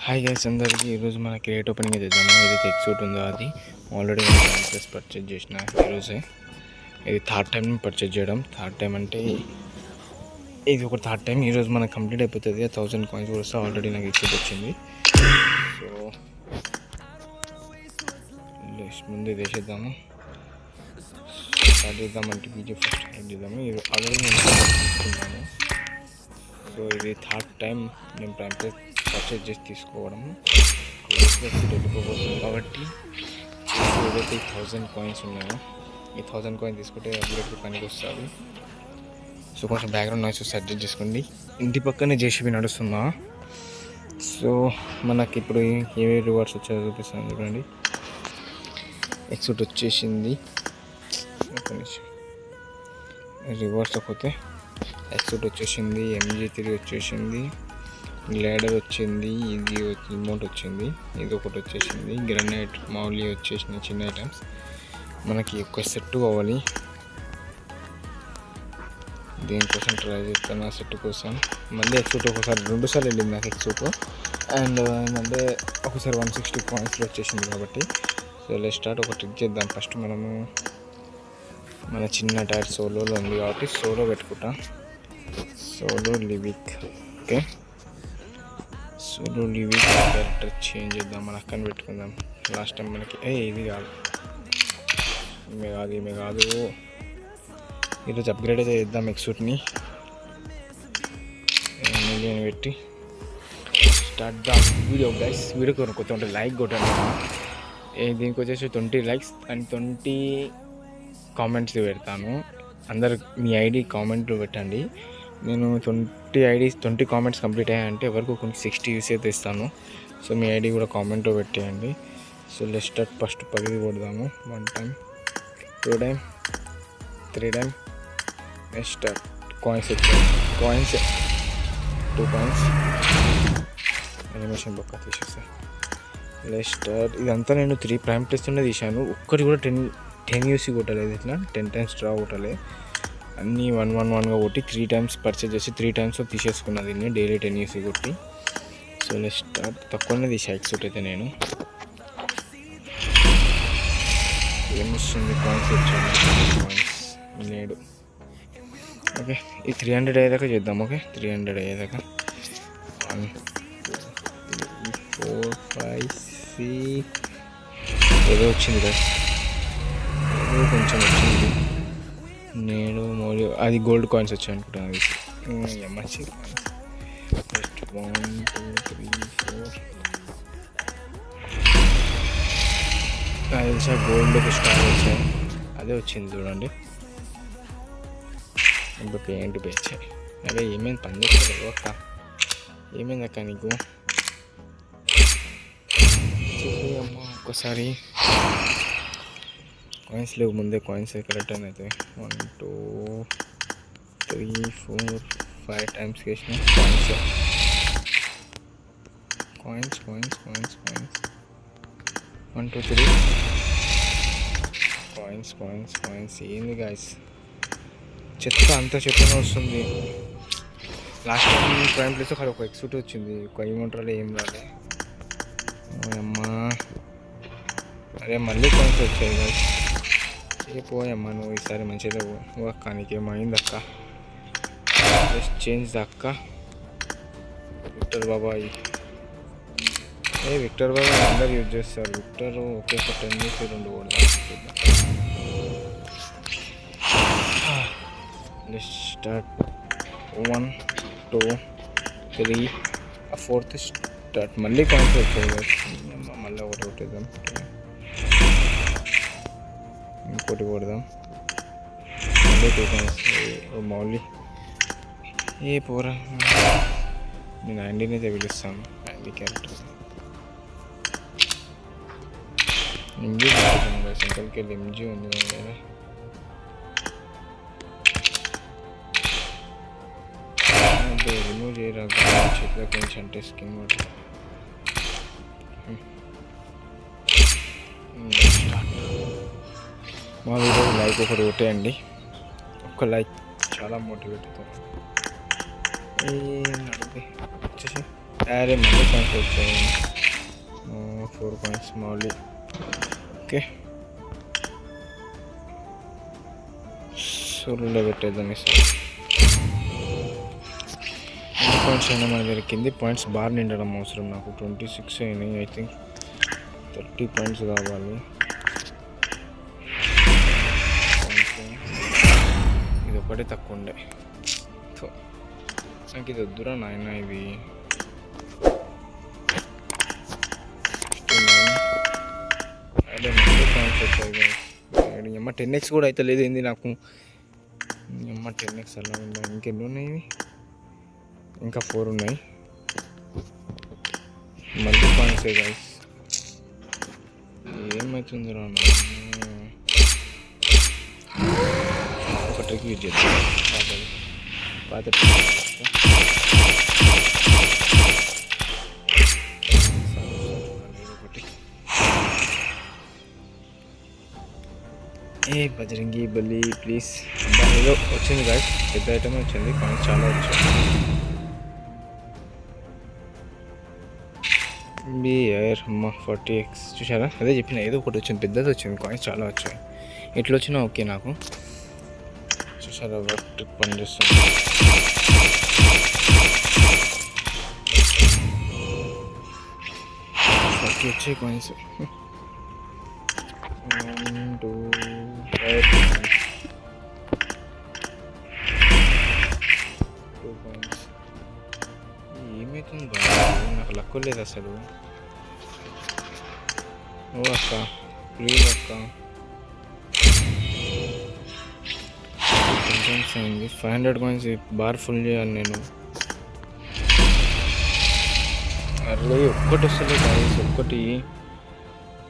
Hi guys అందరికీ ఈరోజు మన క్రియేట్ ఓపెనింగ్ చేద్దాము. ఏదైతే ఎక్సూట్ ఉందో అది ఆల్రెడీ నేను పర్చేజ్ చేసిన ఈరోజే. ఇది థర్డ్ టైం పర్చేజ్ చేయడం. థర్డ్ టైం అంటే ఇది ఒక థర్డ్ టైం. ఈరోజు మనకు కంప్లీట్ అయిపోతుంది. 1000 కాయిన్స్ కూడా వస్తే ఆల్రెడీ నాకు ఎక్సూట్ వచ్చింది. సో ముందు వేసేద్దాము. స్టార్ట్ చేద్దామంటే వీడియో ఫస్ట్ స్టార్ట్ చేద్దాము. ఇది ఆల్రెడీ నేను తీసుకున్నాను. సో ఇది థర్డ్ టైం నేను పర్చేజ్ చేసి తీసుకోవడము. వెళ్ళిపోతుంది కాబట్టి ఏదైతే 1000 కాయిన్స్ ఉన్నాయో ఈ 1000 కాయిన్స్ తీసుకుంటే అప్డేట్ పనికి వస్తుంది. సో కొంచెం బ్యాక్గ్రౌండ్ నాయిస్ అడ్జస్ట్ చేసుకోండి. ఇంటి పక్కనే జేసీబీ నడుస్తుందా. సో మనకి ఇప్పుడు ఏ రివార్డ్స్ వచ్చాయో చూపిస్తాను చూడండి. ఎక్సూట్ వచ్చేసింది. రివార్డ్స్ పోతే ఎక్సూట్ వచ్చేసింది, MG3 వచ్చేసింది, గ్లైడర్ వచ్చింది, ఇది రిమోట్ వచ్చింది, ఇది ఒకటి వచ్చేసింది, గ్రనైట్ మౌలీ వచ్చేసింది. చిన్న ఐటమ్స్ మనకి ఎక్కువ సెట్ కావాలి. దీనికోసం ట్రై చేస్తాను. ఆ సెట్ కోసం మళ్ళీ ఎక్సూట్ ఒకసారి 2 సార్లు వెళ్ళింది నాకు ఎక్సూట్. అండ్ ఏంటంటే ఒకసారి 160 కాయిన్స్లో వచ్చేసింది కాబట్టి. So let's start. ఒక ట్రిక్ చేద్దాం. ఫస్ట్ మనము మన చిన్న టైర్ సోలోలో ఉంది కాబట్టి సోలో పెట్టుకుంటాం. Solo Livik. Okay, solo Livik character change చేద్దాం. మన అక్కని పెట్టుకుందాం. లాస్ట్ టైం మనకి ఇది కాదు, ఈమె కాదు. ఈరోజు అప్గ్రేడ్ అయితే చేద్దాం ఎక్సూట్ని. మిలియన్ పెట్టి start the video guys. Video కొత్త ఉంటే లైక్ కొట్టండి. దీనికి వచ్చేసి 20 likes అండ్ 20 కామెంట్స్ పెడతాను. అందరు మీ ఐడి కామెంట్లు పెట్టండి. నేను 20 కామెంట్స్ కంప్లీట్ అయ్యాయంటే ఎవరికి కొన్ని 60 యూస్ అయితే ఇస్తాను. సో మీ ఐడి కూడా కామెంట్లో పెట్టేయండి. So let's start. ఫస్ట్ 10 కొడదాము. 1 time, 2 time, 3 time. Next start. Coins వచ్చాయి. Coins 2 coins. యానిమేషన్ పక్క తీసేస్తా. Let's start. ఇదంతా నేను 3 ప్రైమ్ టెస్ట్లోనే తీశాను. ఒక్కటి కూడా 10 యూసీ కొట్టలేదు. ఇట్లా 10 times డ్రా కొట్టలేదు. అన్నీ 111గా కొట్టి 3 times పర్చేజ్ చేసి 3 times తీసేసుకున్నా దీన్ని. డైలీ 10 యూసీ కొట్టి. So let's start. తక్కువనే తీసా ఎక్సూట్ అయితే నేను. ఏమొస్తుంది? కాయిన్స్ వచ్చాను. కాయిన్స్ లేడు. ఓకే, ఈ 300 అయ్యేదాకా చేద్దాం. ఓకే, 300 అయ్యేదాకా 1 2 3 4 5 6 ఏదో వచ్చింది కదా, ఏదో కొంచెం వచ్చింది. నేను అది గోల్డ్ కాయిన్స్ వచ్చాయి అనుకుంటాను. అది మంచి ఫస్ట్ 1 2 3 4 అది గోల్డ్ స్టార్ వచ్చాయి. అదే వచ్చింది చూడండి. ఇప్పుడు పెయింట్ పేచాయి. అదే ఏమైంది? పని చేస్తారు అక్క. ఏమైంది అక్క నీకు? అమ్మ ఒక్కసారి కాయిన్స్ లేవు. ముందే కాయిన్స్ కరెక్ట్ అని అయితే 1 2 3 4 5 times వేసిన కాయిన్స్ 1 2 3 కాయిన్స్. ఏంది గాయస్? చెత్త అంతా చెత్తనే వస్తుంది. లాస్ట్ టైం ప్రైమ్ ప్లేస్ ఒక ఎక్సూట్ వచ్చింది. ఒక ఏమంటారో ఏం రాలే. అమ్మా అరే మళ్ళీ కాయిన్స్ వచ్చాయి గాయస్. పోయమ్మా నువ్వు ఈసారి మంచిగా అక్క. నీకేమైంది అక్క? జస్ట్ చేంజ్ ద అక్క. విక్టర్ బాబాయ్. విక్టర్ బాబాయ్ అందరు యూజ్ చేస్తారు. విక్టర్ ఒకే 10 years 2 కూడా. Let's start. 1 2 3 4th start. మళ్ళీ కాయిన్స్ వచ్చాయి. మళ్ళీ ఒకటి కొట్టేద్దాం. ఇంకోటి కొడదాం. మళ్ళీ 2 coins. మౌలి పోరా. నేను యాండీని అయితే పిలుస్తాను. యాండీ క్యారెక్టర్ ఎంజీ సెంట్రల్కి వెళ్ళి ఎంజీ ఉంది కదా. రిమూవ్ చేయరా చేతిలోకి నుంచి అంటే స్కిన్ కూడా. మా వీడియో లైక్ ఒకటి కొట్టేయండి. ఒక్క లైక్ చాలా మోటివేట్ అవుతుంది. వచ్చేసి అరే మళ్ళీ పాయింట్స్ వచ్చాయి. 4 పాయింట్స్ మౌలి. ఓకే సోలో పెట్టేద్దాం ఈసారి. ఎన్ని పాయింట్స్ అయినా మన దగ్గర కింది పాయింట్స్ బాగా నిండడం అవసరం. నాకు 26 అయినాయి. ఐ థింక్ 30 పాయింట్స్ కావాలి. ఇది ఒకటే తక్కువ ఉండే. సో నాకు ఇది వద్దురా నాయన. ఇది అదే మళ్ళీ పాయింట్స్ వచ్చాయి. అమ్మ 10x కూడా అయితే లేదు ఏంది నాకు. అమ్మ 10x అలా ఉందా. ఇంకెన్ని ఉన్నాయి? ఇంకా 4 ఉన్నాయి. మళ్ళీ పాయింట్స్ గైస్. ఏమవుతుందిరా ఒక ట్రిక్ యూజ్ చేద్దాం. పాత ఒకటి. ఏ బజరంగి బల్లి ప్లీజ్. ఏదో వచ్చింది గాయస్, పెద్ద ఐటమ్ వచ్చింది. కానీ చాలా వచ్చాయి. బియర్ అమ్మ 40x చూసారా? అదే చెప్పిన ఏదో ఒకటి వచ్చింది, పెద్దది వచ్చింది. కాయిన్స్ చాలా వచ్చాయి. ఎట్లా వచ్చినా ఓకే నాకు. చూసారా వర్క్ పనిచేస్తుంది. వచ్చాయి కాయిన్స్. 1 2 కాయిన్స్. ఏమవుతుంది బాగా? నాకు లక్ లేదు అసలు. ఓ అక్క ప్లీజ్ అక్క. 10 టైమ్స్ అయింది. 500 కాయిన్స్ బార్ ఫుల్ చేయాలి నేను. అరే ఒక్కటి వస్తలే కాయిన్స్. ఒక్కటి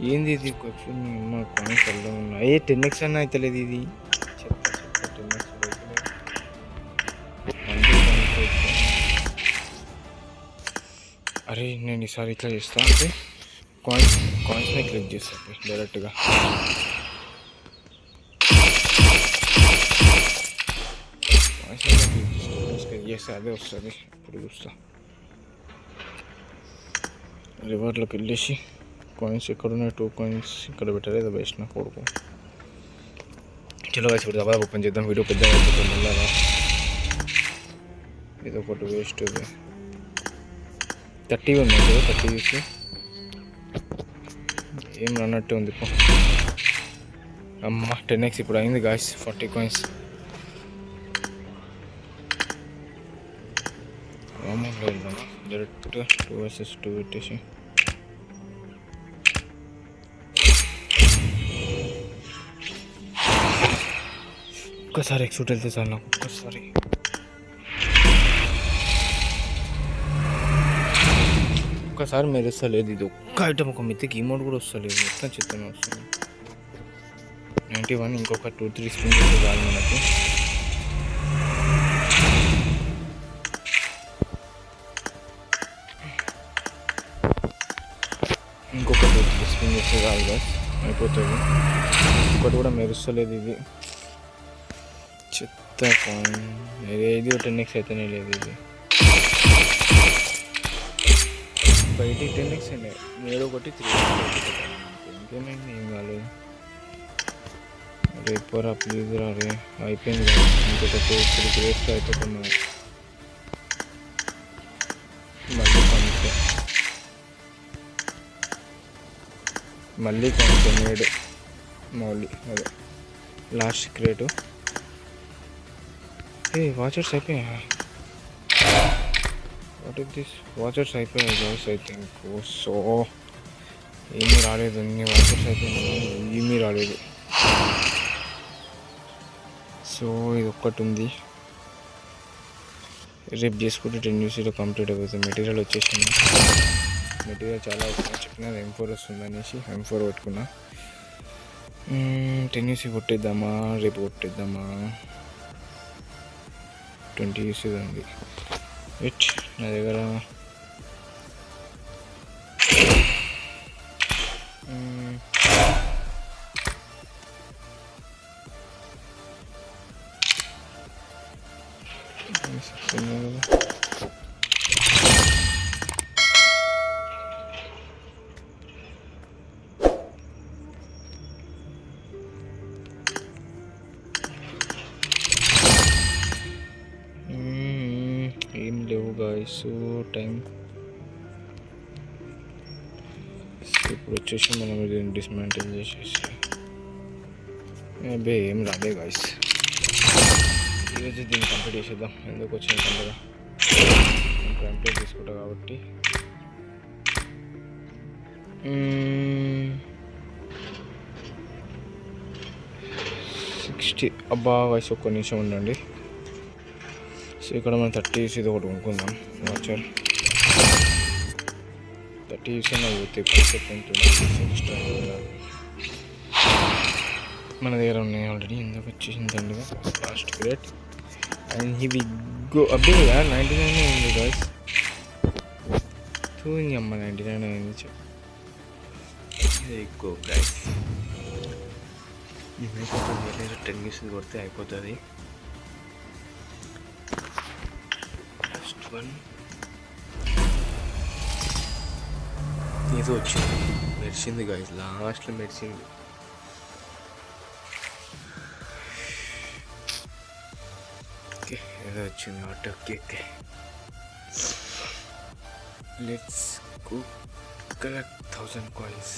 ఏంది ఇది? క్వశ్చన్ మా కాయిన్స్ అలా ఉన్నాయి. 10x అన్న అయితే లేదు ఇది. చెప్తా 10x అరే నేను ఈసారి ఇట్లా చేస్తా. అంటే కాయిన్స్ని క్లిక్ చేస్తాను డైరెక్ట్గా. క్లిక్ చేస్తే అదే వస్తుంది. ఇప్పుడు చూస్తా. రివర్లోకి వెళ్ళేసి కాయిన్స్ ఎక్కడున్నాయి? 2 కాయిన్స్ ఇక్కడ పెట్టారు. ఏదో వేస్ట్ నా కొడుకు. చలో వేసి ఇప్పుడు దబా ఓపెన్ చేద్దాం. వీడియో పెద్ద అయిపోతుంది. మళ్ళా ఇది ఒకటి వేస్ట్. 30 ఉన్నాయి కదా. 30 చూసి ఏం అన్నట్టు ఉంది. అమ్మ 10x ఇప్పుడు అయింది గాయస్. 40 కాయిన్స్. డైరెక్ట్ 2 vs 2 పెట్టేసి ఒక్కసారి ఎక్స్యూట్ వెళ్తే చాలు నాకు. ఒక్కసారి మీరు వస్తలేదు. ఇది ఒక్క ఐటమ్, ఒక మిత్తికి ఇమోట్ కూడా వస్తలేదు. మొత్తం చిత్రం వస్తుంది. 91. ఇంకొక 2-3 స్పిన్ చేస్తే చాలు మనకి. ఇంకొక 2-3 స్పిన్ చేస్తే చాలు గాయ్స్, అయిపోతుంది. ఒకటి కూడా మెరుస్తలేదు. ఇది చెత్త కాయిన్. ఇది 10x అయితేనే లేదు. ఇది బయట 10x అండి. ఏదో ఒకటి 3 ఇంకేమైంది? ఏం కాలేదు. రేపరా ప్లీజ్ రా. రే అయిపోయింది. ఇంకొక 3 గ్రేట్స్ అయిపోతున్నాయి. మళ్ళీ కొంచెం నేడు మౌలి. అదే లాస్ట్ క్రియేటు. వాచర్స్ అయిపోయా? What is this? వాచర్స్ అయిపోయాయి గాయ్స్ ఐ థింక్. సో ఏమీ రాలేదు. అన్ని వాచర్స్ అయిపోయినాయి, ఏమీ రాలేదు. సో ఇది ఒక్కటి ఉంది. రేపు చేసుకుంటే 10 UCలో కంప్లీట్ అయిపోతుంది. మెటీరియల్ వచ్చేసింది. మెటీరియల్ చాలా వస్తుంది. చెప్పిన M4 వస్తుంది అనేసి M4 పెట్టుకున్నా. 10 UC కొట్టేద్దామా? రేపు కొట్టేద్దామా? 20 UC ఉంది. వెయిట్, నా దగ్గర సో టైం ఇప్పుడు వచ్చేసి మనం దీన్ని డిస్మాంటిల్ చేసేసి అబ్బే ఏం రాలే గాయస్. ఈరోజు దీన్ని కంప్లీట్ చేసేద్దాం. ఎందుకు వచ్చింది పండుగ కంప్లీట్ తీసుకుంటా కాబట్టి 60 అబ్బా వయసు ఒక్క నిమిషం ఉండండి. సో ఇక్కడ మనం 30 ఇది ఒకటి కొనుక్కుందాం. వాచర్ 30 అయినా పోతే ఎక్స్ట్రా మన దగ్గర ఉన్నాయి ఆల్రెడీ. ఎందుకు వచ్చేసింది దండిగా లాస్ట్ గ్రేట్. అండ్ ఇవి గో అబ్బే 99 ఉంది గాయస్. చూడండి అమ్మ 99 అయింది. గో గాయస్, అయిపోతుంది. 10 మినిట్స్ కొడితే అయిపోతుంది. లాస్ట్ వన్ ఏదో వచ్చింది, మెరిసింది గాయస్. లాస్ట్లో మెరిసింది. ఓకే ఏదో వచ్చింది కాబట్టి okay okay let's go collect 1000 coins.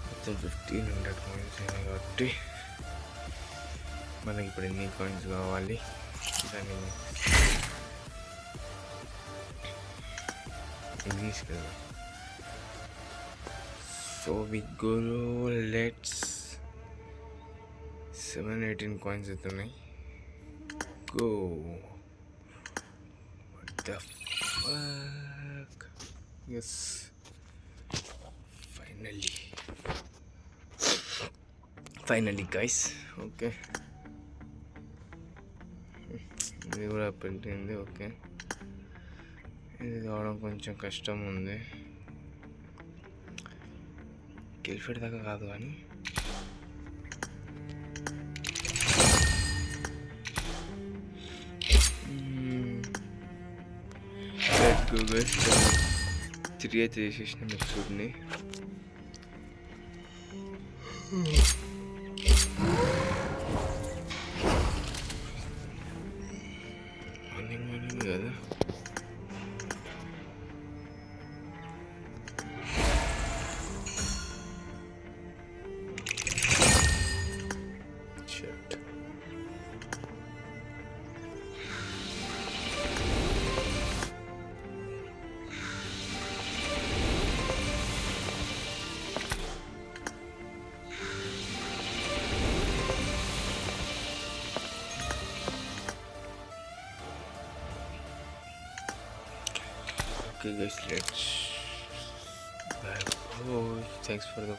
మొత్తం 1500 కాయిన్స్ అయినాయి కాబట్టి మనకి ఇప్పుడు ఎన్ని కాయిన్స్ కావాలి దాన్ని ఇంగ్లీష్ కదా. So we go let's 718 coins అవుతున్నాయి. Go what the fuck. Yes, finally guys. Okay ఇది కూడా పెట్టింది. ఓకే ఇది కావడం కొంచెం కష్టం ఉంది. కిల్ఫెడ్ దాకా కాదు కానీ తిరిగి అయితే చేసేసిన మిక్సూర్ని. మార్నింగ్ కదా shirt. Okay guys, let's bye. Oh, thanks for the